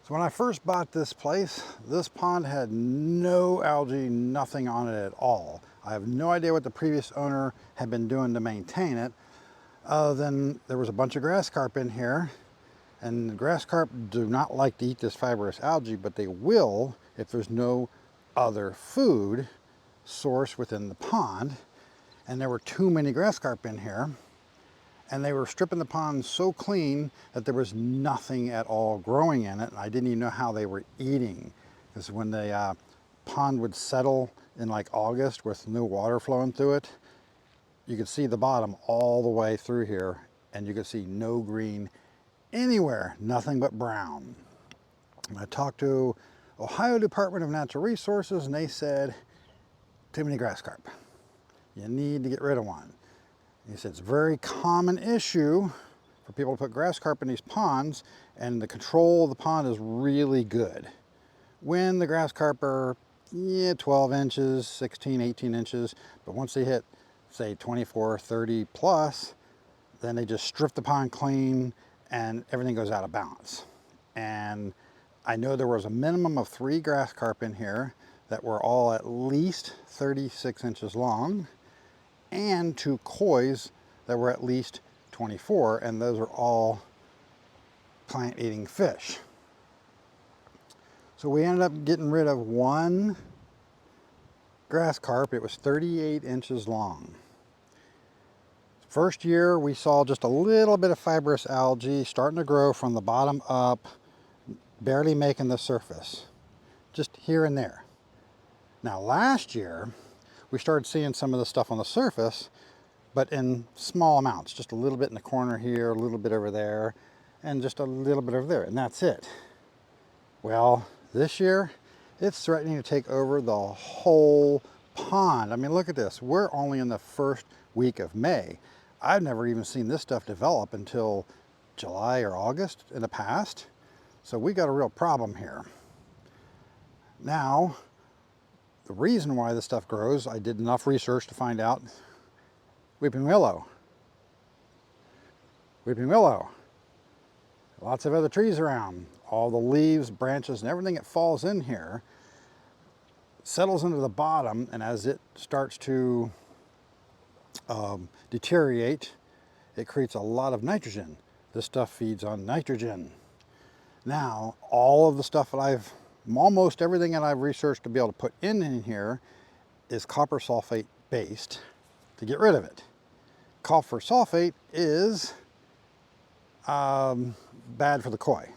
So when I first bought this place, this pond had no algae, nothing on it at all. I have no idea what the previous owner had been doing to maintain it, other than there was a bunch of grass carp in here, and the grass carp do not like to eat this fibrous algae, but they will if there's no other food source within the pond. And there were too many grass carp in here, and they were stripping the pond so clean that there was nothing at all growing in it, and I didn't even know how they were eating, because when the pond would settle in like August with no water flowing through it, you could see the bottom all the way through here, and you could see no green anywhere, nothing but brown. And I talked to Ohio Department of Natural Resources, and they said, too many grass carp. You need to get rid of one. He said it's a very common issue for people to put grass carp in these ponds, and the control of the pond is really good. When the grass carp are 12 inches, 16, 18 inches, but once they hit, say, 24, 30 plus, then they just strip the pond clean and everything goes out of balance. And I know there was a minimum of 3 grass carp in here that were all at least 36 inches long, and 2 kois that were at least 24, and those are all plant-eating fish. So we ended up getting rid of 1 grass carp. It was 38 inches long. First year we saw just a little bit of fibrous algae starting to grow from the bottom up, barely making the surface, just here and there. Now last year we started seeing some of the stuff on the surface, but in small amounts, just a little bit in the corner here, a little bit over there, and just a little bit over there, and that's it. Well, this year, it's threatening to take over the whole pond. I mean, look at this. We're only in the first week of May. I've never even seen this stuff develop until July or August in the past. So we got a real problem here. Now, the reason why this stuff grows, I did enough research to find out. Weeping willow. Weeping willow. Lots of other trees around. All the leaves, branches, and everything that falls in here settles into the bottom, and as it starts to deteriorate, it creates a lot of nitrogen. This stuff feeds on nitrogen. Now, all of the stuff that almost everything that I've researched to be able to put in here is copper sulfate based to get rid of it. Copper sulfate is bad for the koi.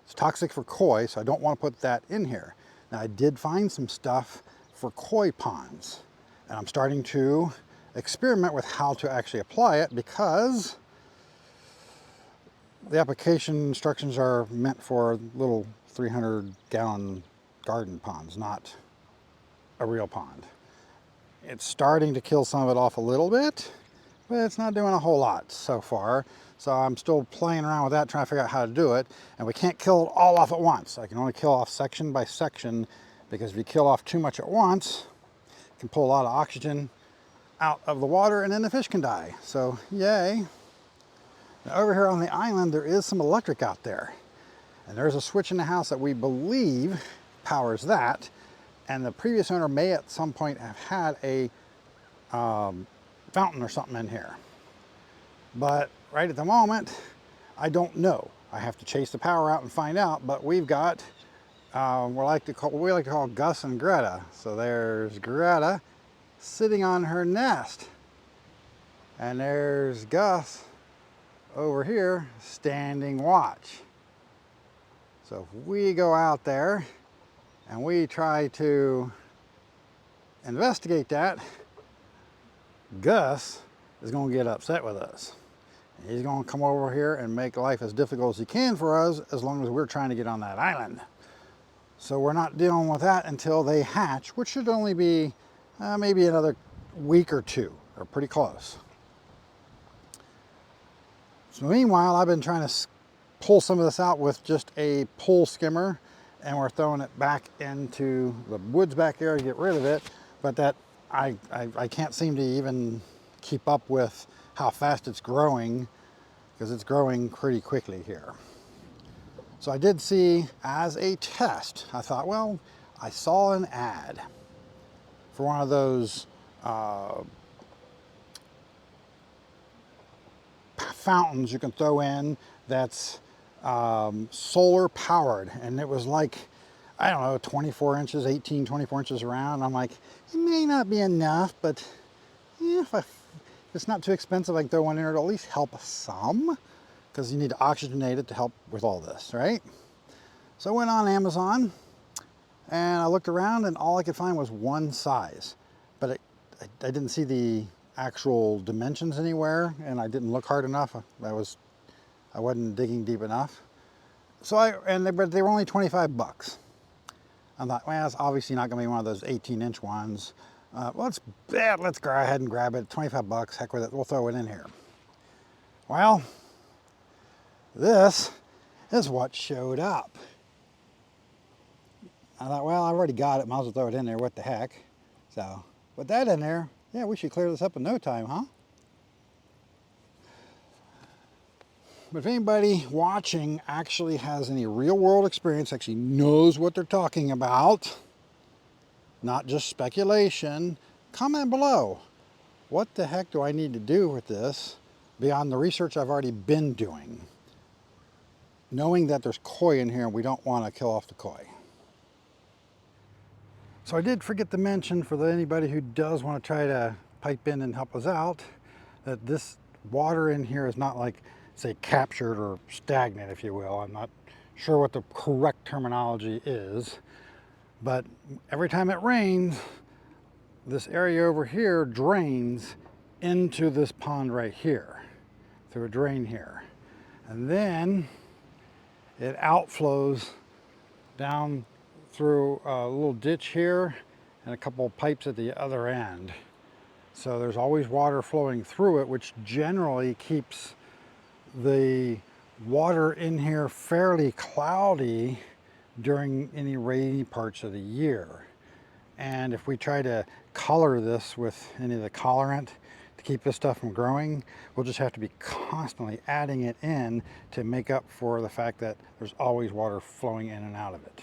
It's toxic for koi, so I don't want to put that in here. Now I did find some stuff for koi ponds, and I'm starting to experiment with how to actually apply it, because the application instructions are meant for little 300-gallon garden ponds, not a real pond. It's starting to kill some of it off a little bit, but it's not doing a whole lot so far. So I'm still playing around with that, trying to figure out how to do it. And we can't kill it all off at once. I can only kill off section by section, because if you kill off too much at once, it can pull a lot of oxygen out of the water, and then the fish can die. So yay. Now over here on the island, there is some electric out there. And there's a switch in the house that we believe powers that. And the previous owner may at some point have had a fountain or something in here. But right at the moment, I don't know. I have to chase the power out and find out, but we've got what we like to call Gus and Greta. So there's Greta sitting on her nest, and there's Gus over here standing watch. So if we go out there and we try to investigate that, Gus is going to get upset with us. He's going to come over here and make life as difficult as he can for us, as long as we're trying to get on that island. So we're not dealing with that until they hatch, which should only be maybe another week or 2. They're pretty close. So meanwhile, I've been trying to pull some of this out with just a pull skimmer, and we're throwing it back into the woods back there to get rid of it. But that I can't seem to even keep up with how fast it's growing, because it's growing pretty quickly here. So I did see, as a test, I thought, well, I saw an ad for one of those fountains you can throw in that's solar powered, and it was like, I don't know, 24 inches, 18, 24 inches around. I'm like, it may not be enough, but yeah, if it's not too expensive, I can throw one in there to at least help some, because you need to oxygenate it to help with all this, right? So I went on Amazon and I looked around, and all I could find was one size, but I didn't see the actual dimensions anywhere, and I didn't look hard enough. I wasn't digging deep enough. So but they were only 25 bucks. I thought, well, it's obviously not going to be one of those 18-inch ones. Let's go ahead and grab it. 25 bucks, heck with it. We'll throw it in here. Well, this is what showed up. I thought, well, I already got it. Might as well throw it in there. What the heck? So, with that in there, yeah, we should clear this up in no time, huh? But if anybody watching actually has any real world experience, actually knows what they're talking about, not just speculation, comment below. What the heck do I need to do with this beyond the research I've already been doing? Knowing that there's koi in here, and we don't want to kill off the koi. So I did forget to mention, for anybody who does want to try to pipe in and help us out, that this water in here is not like, say, captured or stagnant, if you will. I'm not sure what the correct terminology is, but every time it rains, this area over here drains into this pond right here through a drain here, and then it outflows down through a little ditch here and a couple of pipes at the other end. So there's always water flowing through it, which generally keeps the water in here fairly cloudy during any rainy parts of the year. And if we try to color this with any of the colorant to keep this stuff from growing, we'll just have to be constantly adding it in to make up for the fact that there's always water flowing in and out of it.